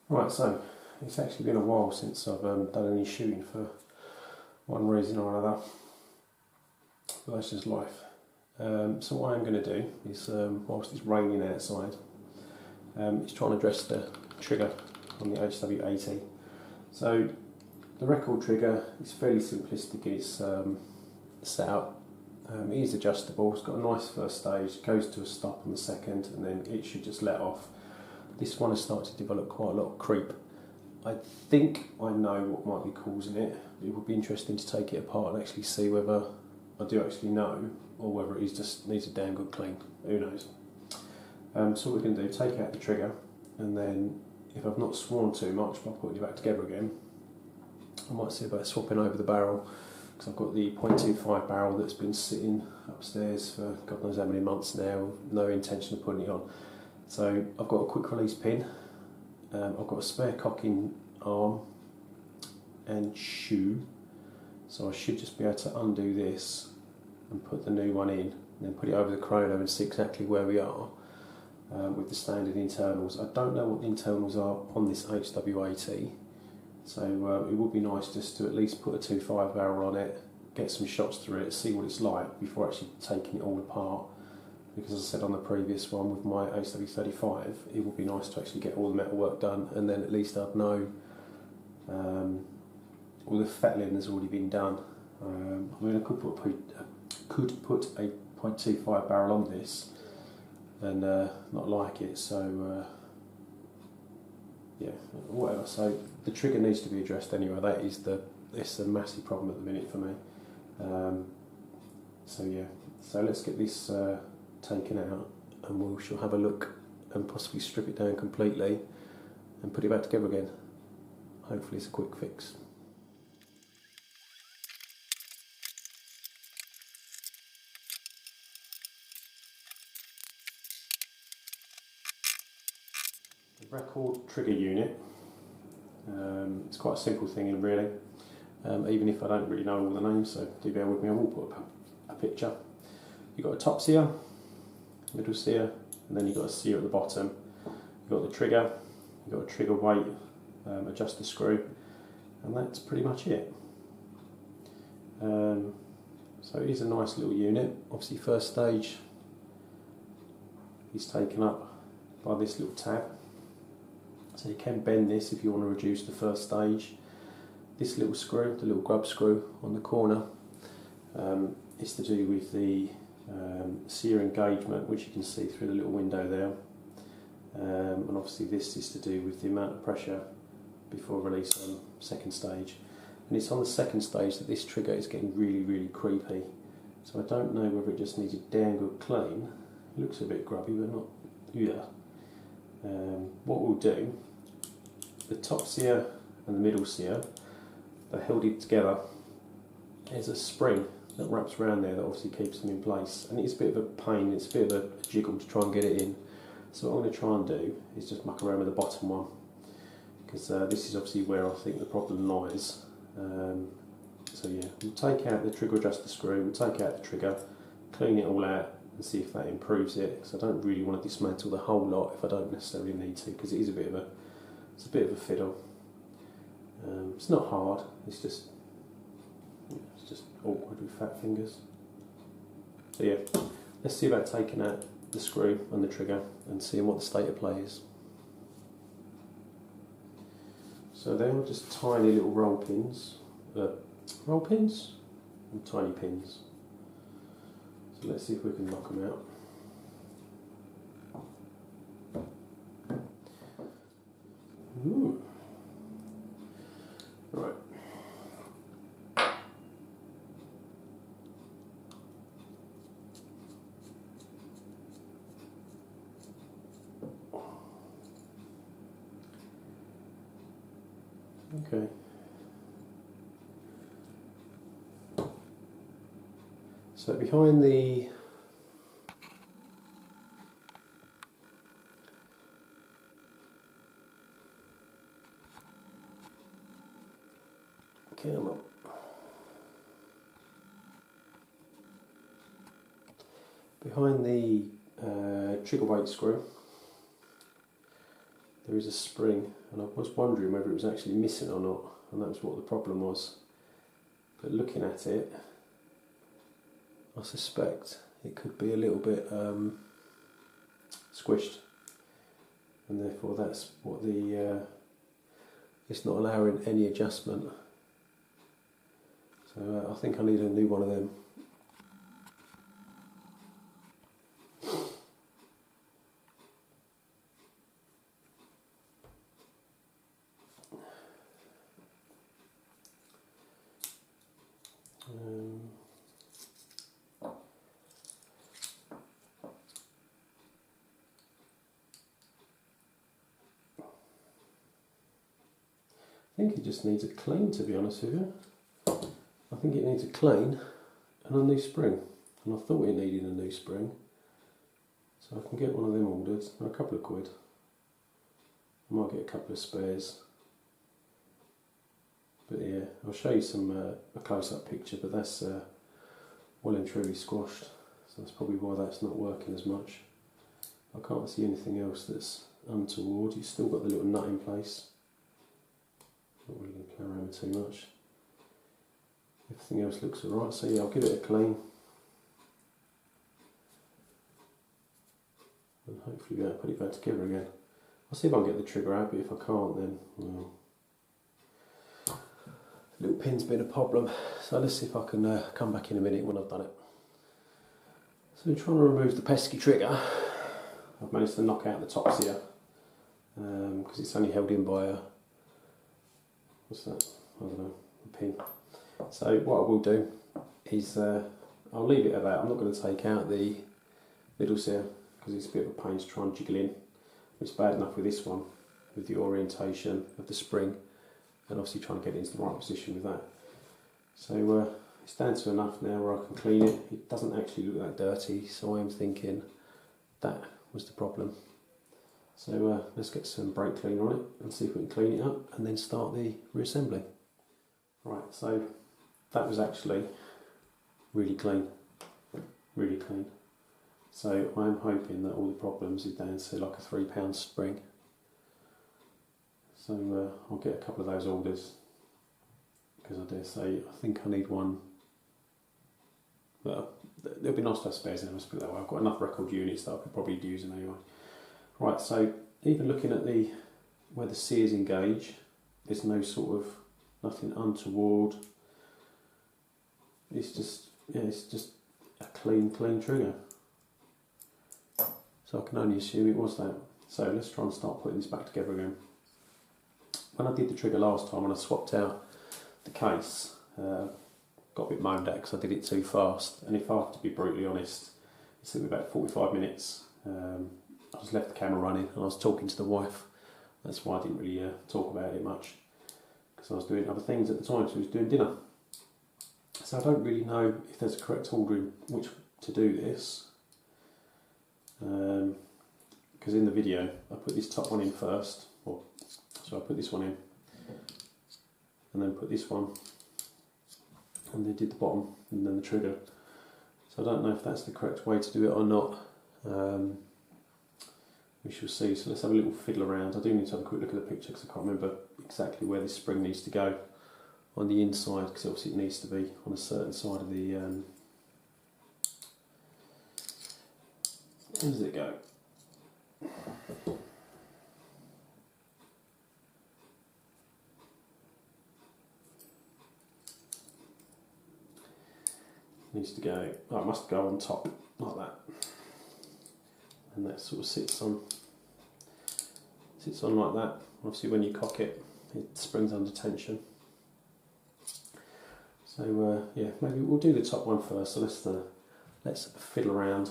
Right, so it's actually been a while since I've done any shooting for one reason or another, but that's just life. So what I'm going to do is, whilst it's raining outside, is try and address the trigger on the HW80. So the Rekord trigger is fairly simplistic in its setup. It is adjustable, it's got a nice first stage, goes to a stop on the second, and then it should just let off. This one has started to develop quite a lot of creep. I think I know what might be causing it. It would be interesting to take it apart and actually see whether I do actually know, or whether it just needs a damn good clean. Who knows? So what we're going to do, take out the trigger, and then if I've not sworn too much by putting it back together again, I might see about swapping over the barrel, because I've got the .25 barrel that's been sitting upstairs for God knows how many months now, no intention of putting it on. So I've got a quick release pin, I've got a spare cocking arm and shoe, so I should just be able to undo this and put the new one in, and then put it over the chrono and see exactly where we are with the standard internals. I don't know what the internals are on this HW80, so it would be nice just to at least put a 2.5 barrel on it, get some shots through it, see what it's like before actually taking it all apart. Because as I said on the previous one with my HW35, it would be nice to actually get all the metal work done, and then at least I'd know all the fettling has already been done. I mean, I could put a .25 barrel on this and not like it, so yeah, whatever. So the trigger needs to be addressed anyway. It's a massive problem at the minute for me. So yeah, so let's get this taken out, and we shall have a look and possibly strip it down completely and put it back together again. Hopefully it's a quick fix. The Rekord trigger unit, it's quite a simple thing really, even if I don't really know all the names, so do bear with me. I will put up a picture. You've got a top sear, middle sear, and then you've got a sear at the bottom. You've got the trigger, you've got a trigger weight, adjuster screw, and that's pretty much it. So it is a nice little unit. Obviously first stage is taken up by this little tab, so you can bend this if you want to reduce the first stage. This little screw, the little grub screw on the corner, is to do with the sear engagement, which you can see through the little window there, and obviously this is to do with the amount of pressure before release on second stage. And it's on the second stage that this trigger is getting really creepy, so I don't know whether it just needs a damn good clean. It looks a bit grubby, but not, yeah. What we'll do, the top sear and the middle sear, they're held it together. There's a spring that wraps around there that obviously keeps them in place, and it's a bit of a pain, it's a bit of a jiggle to try and get it in. So what I'm going to try and do is just muck around with the bottom one, because this is obviously where I think the problem lies. So yeah, we'll take out the trigger adjuster screw, we'll take out the trigger, clean it all out and see if that improves it, because I don't really want to dismantle the whole lot if I don't necessarily need to, because it is a bit of a fiddle. It's not hard, it's just awkward with fat fingers. So yeah, let's see about taking out the screw and the trigger and seeing what the state of play is. So they are just tiny little roll pins and tiny pins. So let's see if we can knock them out. Ooh. Right. Okay. So behind the camera, behind the trigger weight screw, there is a spring, and I was wondering whether it was actually missing or not, and that was what the problem was. But looking at it, I suspect it could be a little bit squished, and therefore that's what it's not allowing any adjustment. So I think I need a new one of them. I think it just needs a clean, to be honest with you. I think it needs a clean and a new spring, and I thought it needed a new spring, so I can get one of them ordered for a couple of quid. I might get a couple of spares, but yeah, I'll show you a close-up picture, but that's well and truly squashed, so that's probably why that's not working as much. I can't see anything else that's untoward. You've still got the little nut in place. Not really going to play around with too much. Everything else looks alright, so yeah, I'll give it a clean. And hopefully be able to put it back together again. I'll see if I can get the trigger out, but if I can't, then, well, the little pin's been a problem. So let's see if I can come back in a minute when I've done it. So I'm trying to remove the pesky trigger. I've managed to knock out the tops here, because it's only held in by a, what's that? I don't know, a pin. So what I will do is I'll leave it at that. I'm not going to take out the middles here because it's a bit of a pain to try and jiggle in. It's bad enough with this one, with the orientation of the spring, and obviously trying to get it into the right position with that. So it's down to enough now where I can clean it. It doesn't actually look that dirty, so I am thinking that was the problem. So let's get some brake cleaner on it and see if we can clean it up and then start the reassembly. Right, so that was actually really clean, really clean. So I'm hoping that all the problems is down to like a £3 spring. So I'll get a couple of those orders, because I dare say I think I need one. Well, there'll be nice to have spares in them, let's put it that way. I've got enough record units that I could probably use them anyway. Right, so even looking at where the sears engage, there's no sort of nothing untoward. It's just, yeah, it's just a clean trigger. So I can only assume it was that. So let's try and start putting this back together again. When I did the trigger last time, when I swapped out the case, got a bit moaned at because I did it too fast. And if I have to be brutally honest, it took me about 45 minutes. I just left the camera running and I was talking to the wife. That's why I didn't really talk about it much, because I was doing other things at the time. She was doing dinner. So I don't really know if there's a correct order in which to do this. Because in the video I put this top one in first, so I put this one in and then put this one, and then did the bottom and then the trigger. So I don't know if that's the correct way to do it or not. We shall see. So let's have a little fiddle around. I do need to have a quick look at the picture because I can't remember exactly where this spring needs to go on the inside, because obviously it needs to be on a certain side of the where does it go? Needs to go, oh, it must go on top like that, and that sort of sits on like that. Obviously when you cock it, it springs under tension. So yeah, maybe we'll do the top one first. So let's fiddle around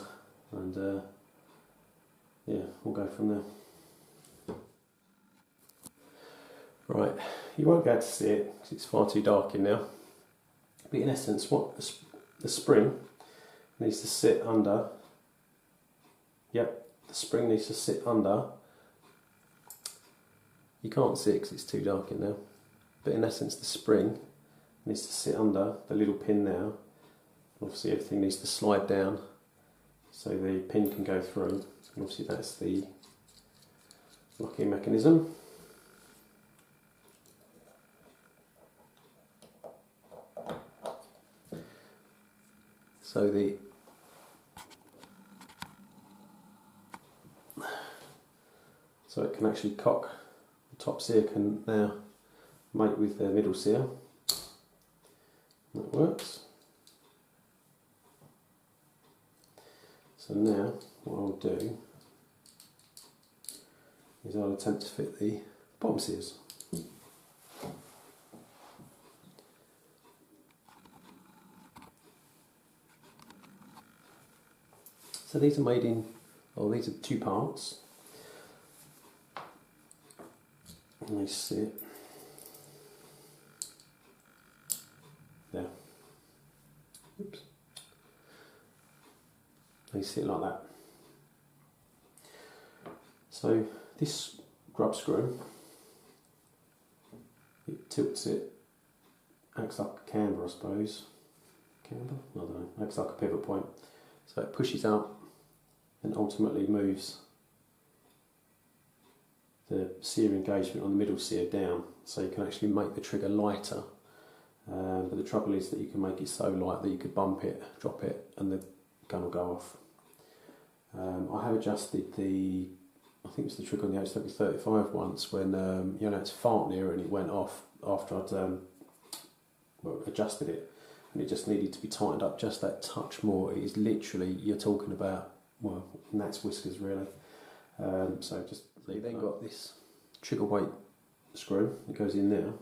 and yeah, we'll go from there. Right, you won't be able to see it because it's far too dark in now. But in essence, what the spring needs to sit under. Yep, the spring needs to sit under. You can't see it because it's too dark in there. But in essence, the spring needs to sit under the little pin now. Obviously, everything needs to slide down so the pin can go through. And obviously, that's the locking mechanism. So it can actually cock. The top sear can now mate with the middle sear. That works. So now what I'll do is I'll attempt to fit the bottom sears. So these are made in, these are 2 parts. And they sit there. Oops. They sit like that. So this grub screw, it tilts it, acts like a camber I suppose. Camber? I don't know, acts like a pivot point. So it pushes out and ultimately moves the sear engagement on the middle sear down, so you can actually make the trigger lighter. But the trouble is that you can make it so light that you could bump it, drop it, and the gun will go off. I have adjusted the, I think it's the trigger on the HW35 once when you know, it's fart near it and it went off after I'd adjusted it, and it just needed to be tightened up just that touch more. It is literally, you're talking about, well, gnat's whiskers really. So you then got this trigger weight screw that goes in there,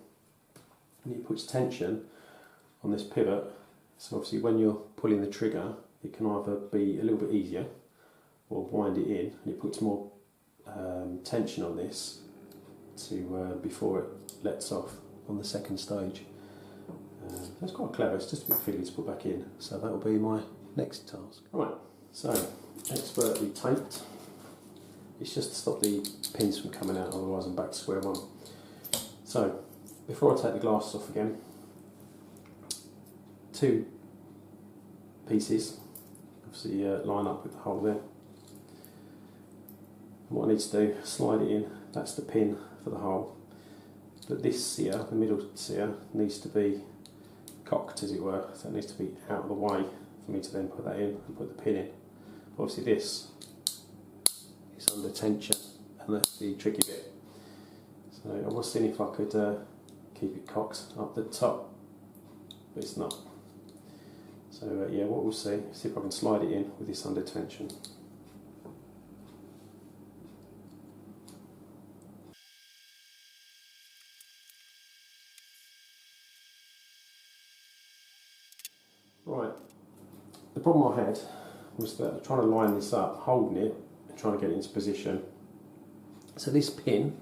and it puts tension on this pivot. So obviously when you're pulling the trigger, it can either be a little bit easier or wind it in, and it puts more tension on this to before it lets off on the second stage. That's quite clever. It's just a bit fiddly to put back in, so that will be my next task. Right, so expertly taped. It's just to stop the pins from coming out, otherwise I'm back to square one. So before I take the glasses off again, 2 pieces obviously line up with the hole there. And what I need to do, slide it in, that's the pin for the hole. But this sear, the middle sear, needs to be cocked as it were, so it needs to be out of the way for me to then put that in and put the pin in. Obviously this is under tension, and that's the tricky bit. So I was seeing if I could keep it cocked up the top, but it's not. So yeah, what we'll see if I can slide it in with this under tension. Right, the problem I had was that trying to line this up, holding it and trying to get it into position. So this pin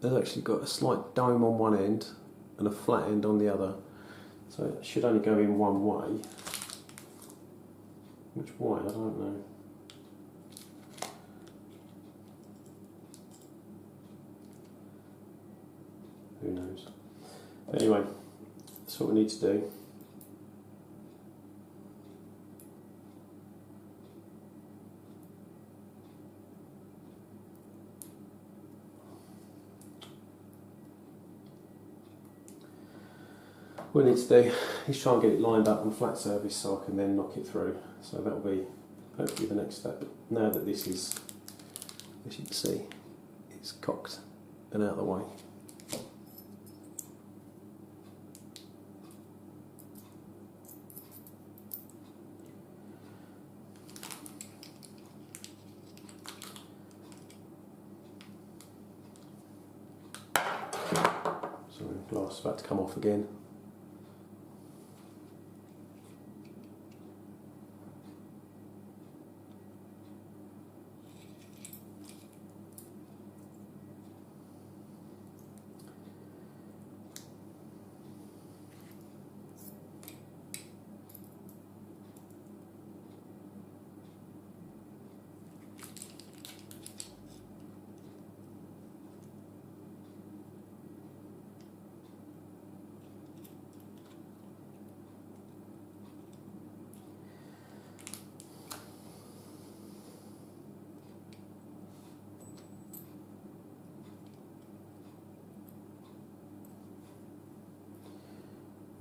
has actually got a slight dome on one end and a flat end on the other. So it should only go in one way. Which way? I don't know. Who knows? But anyway, that's what we need to do. What we need to do is try and get it lined up on a flat surface so I can then knock it through. So that will be hopefully the next step. Now that this is, as you can see, it's cocked and out of the way. Sorry, glass is about to come off again.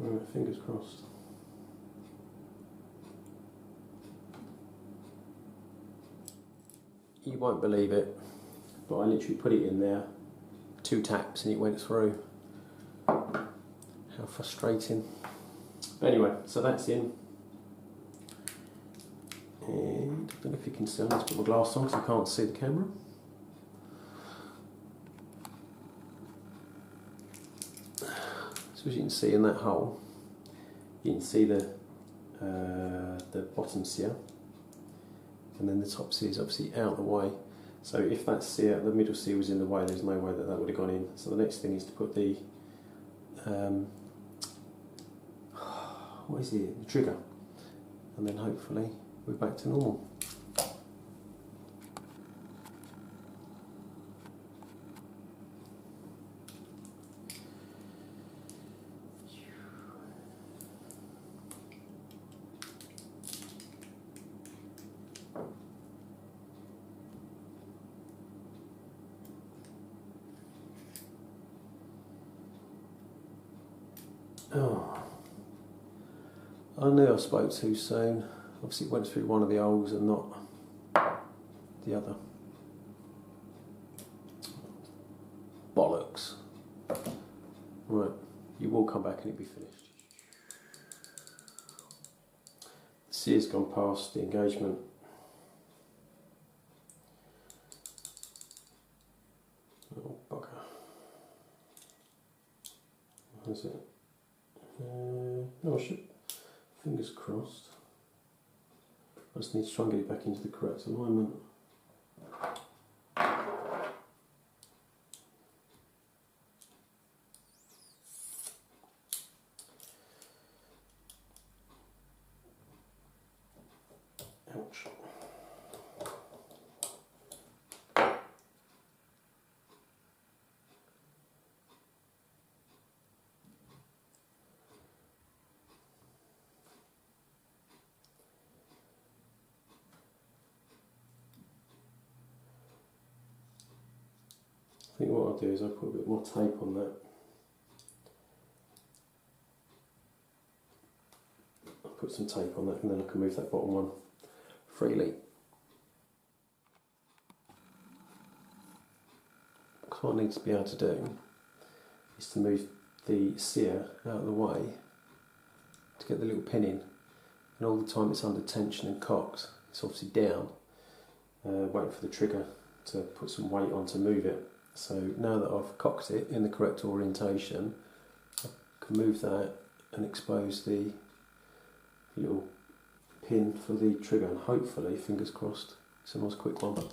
Right, fingers crossed. You won't believe it, but I literally put it in there, 2 taps and it went through. How frustrating. Anyway, so that's in. And I don't know if you can see, I need to put my glass on because I can't see the camera. So as you can see in that hole, you can see the bottom sear, and then the top sear is obviously out of the way. So if that sear, the middle sear was in the way, there's no way that that would have gone in. So the next thing is to put the what is it? The trigger, and then hopefully we're back to normal. Oh, I knew I spoke too soon. Obviously it went through one of the holes and not the other. Bollocks. Right, you will come back and it'll be finished. The sear's gone past the engagement. Oh bugger. How's it? No, I should. Fingers crossed. I just need to try and get it back into the correct alignment. Ouch. I think what I'll do is I'll put a bit more tape on that. I'll put some tape on that and then I can move that bottom one freely. Because what I need to be able to do is to move the sear out of the way to get the little pin in, and all the time it's under tension and cocked, it's obviously down, waiting for the trigger to put some weight on to move it. So now that I've cocked it in the correct orientation, I can move that and expose the little pin for the trigger, and hopefully, fingers crossed, it's a nice quick one.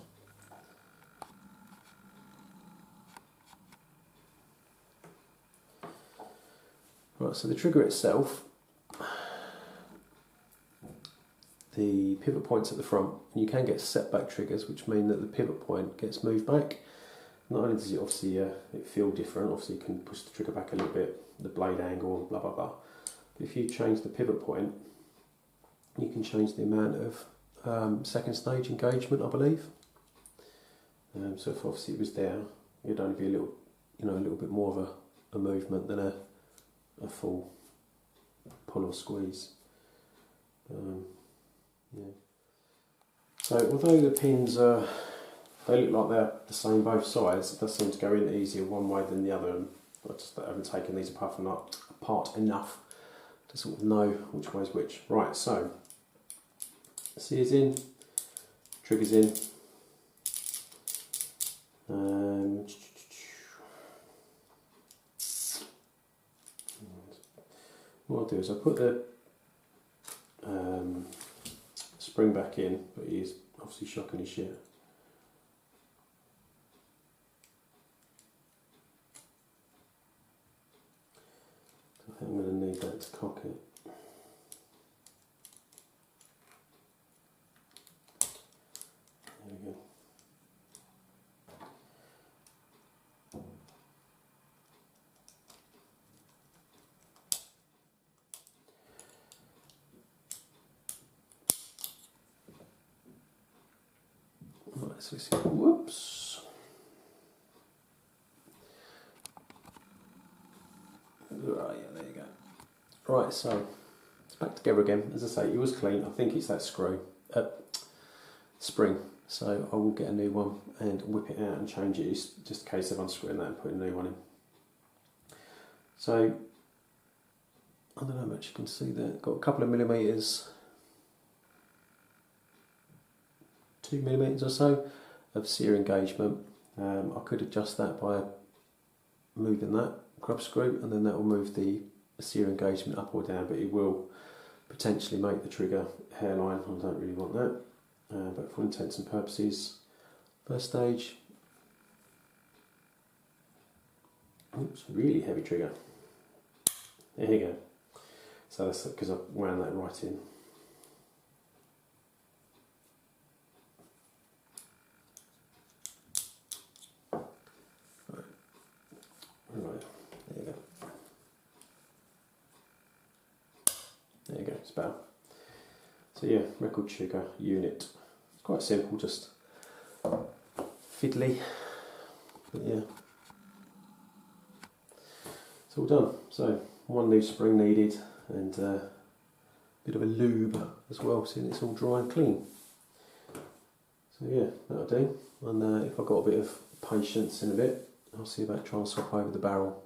Right, so the trigger itself, the pivot point's at the front, and you can get setback triggers, which mean that the pivot point gets moved back. Not only does it obviously it feel different, obviously you can push the trigger back a little bit, the blade angle, blah blah blah. But if you change the pivot point, you can change the amount of second stage engagement, I believe. So if obviously it was there, it'd only be a little, a little bit more of a movement than a full pull or squeeze. Yeah. So although the pins they look like they're the same both sides, it does seem to go in easier one way than the other, and I just haven't taken these apart enough to sort of know which way is which. Right, so sear's in, trigger's in. What I'll do is I'll put the spring back in, but he's obviously shocking his shit. I think I'm going to need that to cock it. There we go. Right, so let's see. Whoops. Right, yeah, there you go. Right, so it's back together again. As I say, it was clean. I think it's that spring. So I will get a new one and whip it out and change it. It's just a case of unscrewing that and putting a new one in. So I don't know how much you can see there. Got a couple of millimetres, 2 millimetres or so of sear engagement. I could adjust that by moving that grub screw, and then that will move the sear engagement up or down, but it will potentially make the trigger hairline. I don't really want that. But for intents and purposes, first stage, oops, really heavy trigger. There you go. So that's because I've wound that right in. Right, there you go. There you go, it's better. So yeah, record trigger unit. It's quite simple, just fiddly, but yeah. It's all done. So one new spring needed and a bit of a lube as well, seeing it's all dry and clean. So yeah, that'll do. And if I've got a bit of patience in a bit, I'll see about trying to swap over the barrel